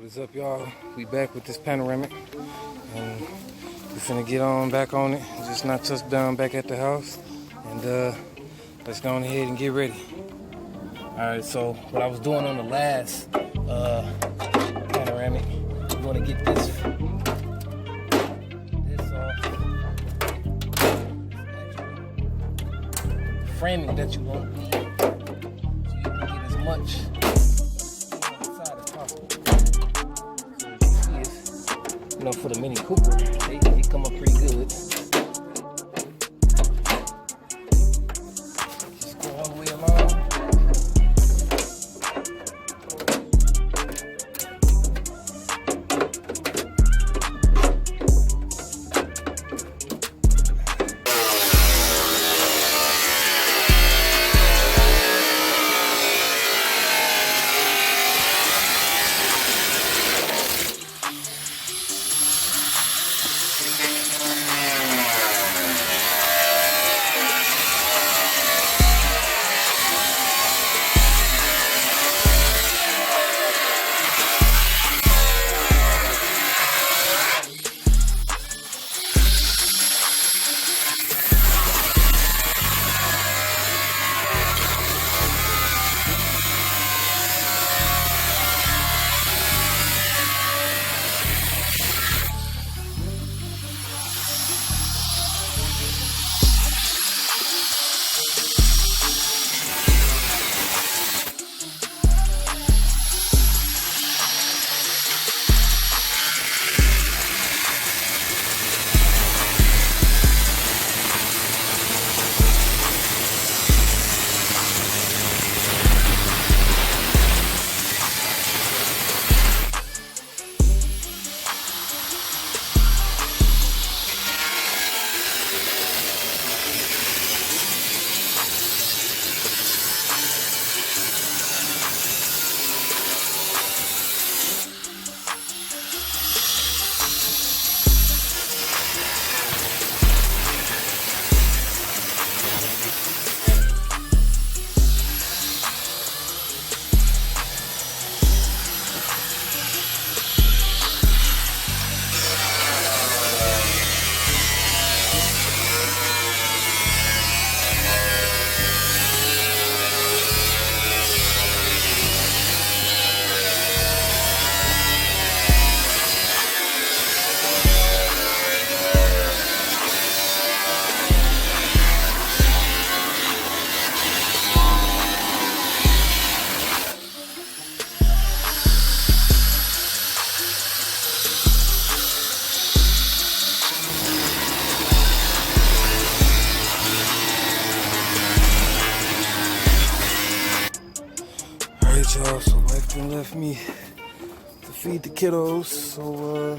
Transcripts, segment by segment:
is up, y'all? We back with this Panoramic, and we finna get on back on it. Just not touched down back at the house, and let's go on ahead and get ready. All right, so what I was doing on the last Panoramic, we're gonna get this off. Framing that you won't need, so you can get as much inside as possible. So you see is, you know, for the Mini Cooper, they come up pretty good. Just go all the way along. Y'all, so wife done left me to feed the kiddos, so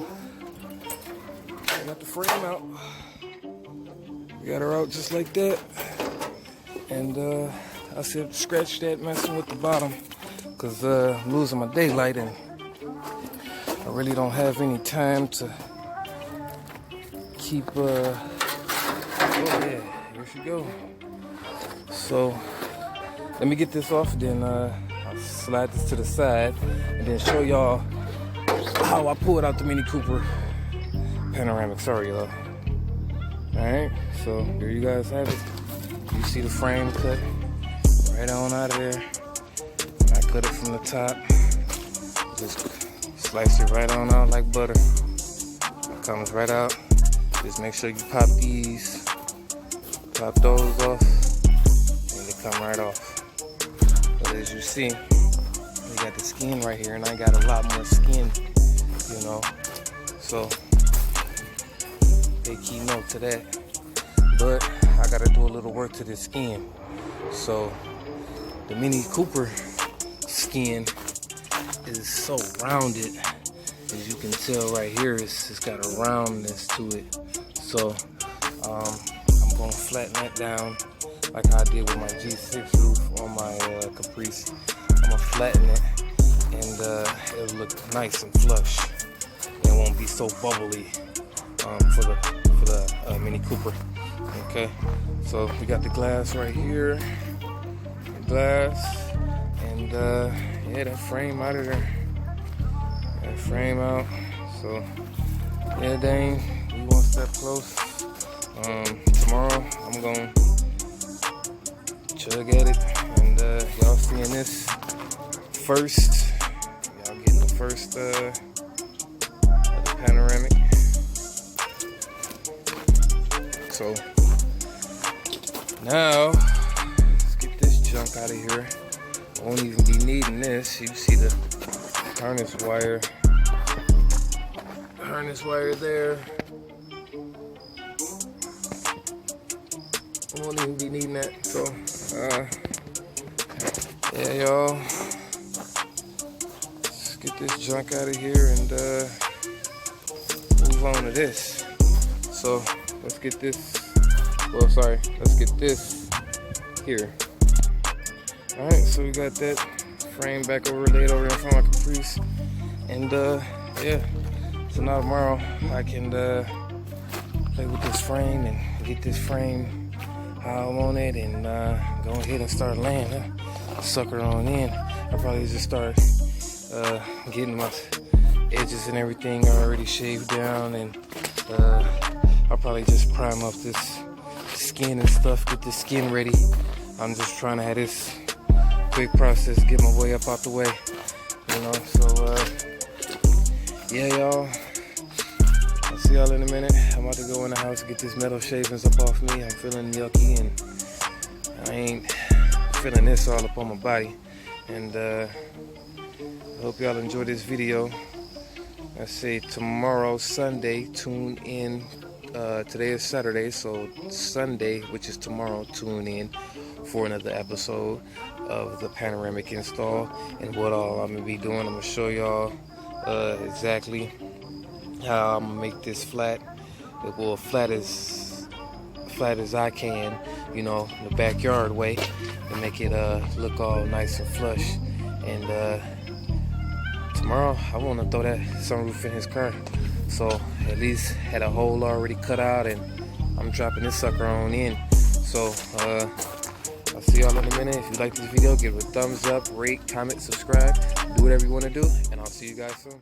I got the frame out. We got her out just like that, and I said scratch that messing with the bottom, because I'm losing my daylight, and I really don't have any time to keep oh yeah, here she go. So let me get this off, then I'll slide this to the side and then show y'all how I pulled out the Mini Cooper Panoramic. Sorry, y'all. Alright, so there you guys have it. You see the frame cut right on out of there. I cut it from the top. Just slice it right on out like butter. It comes right out. Just make sure you pop these, pop those off, and they come right off. But as you see, we got the skin right here, and I got a lot more skin, you know. So, pay key note to that. But I gotta do a little work to this skin. So, the Mini Cooper skin is so rounded. As you can tell right here, it's got a roundness to it. So, I'm gonna flatten that down like I did with my G6 roof on my Caprice. I'm gonna flatten it, and it'll look nice and flush. It won't be so bubbly for the Mini Cooper. Okay, so we got the glass right here, the glass, and yeah, that frame out of there. that frame out. So yeah, dang, we one step close. Tomorrow I'm gonna chug at it, and y'all seeing this first. Y'all getting the first of the Panoramic. So now let's get this junk out of here. I won't even be needing this. You see the harness wire there. I won't even be needing that. So yeah, y'all, let's get this junk out of here and move on to this. So let's get this. Let's get this here. Alright, so we got that frame back over, laid over in front of my Caprice. And yeah, so now tomorrow I can play with this frame and get this frame how I want it, and go ahead and start laying that sucker on in. I'll probably just start getting my edges and everything already shaved down, and I'll probably just prime up this skin and stuff, get the skin ready. I'm just trying to have this quick process, get my way up out the way, you know. So yeah, y'all, I'll see y'all in a minute. I'm about to go in the house, get this metal shavings up off me. I'm feeling yucky, and I ain't feeling this all up on my body. And I hope y'all enjoy this video. I say tomorrow, Sunday, tune in. Today is Saturday, so Sunday, which is tomorrow, tune in for another episode of the Panoramic install. And what all I'm gonna be doing, I'm gonna show y'all exactly how I'm gonna make this flat. Well, flat as I can, you know, the backyard way, and make it look all nice and flush. And tomorrow I want to throw that sunroof in his car, so at least had a hole already cut out, and I'm dropping this sucker on in. So I'll see y'all in a minute. If you like this video, give it a thumbs up, rate, comment, subscribe, do whatever you want to do, and I'll see you guys soon.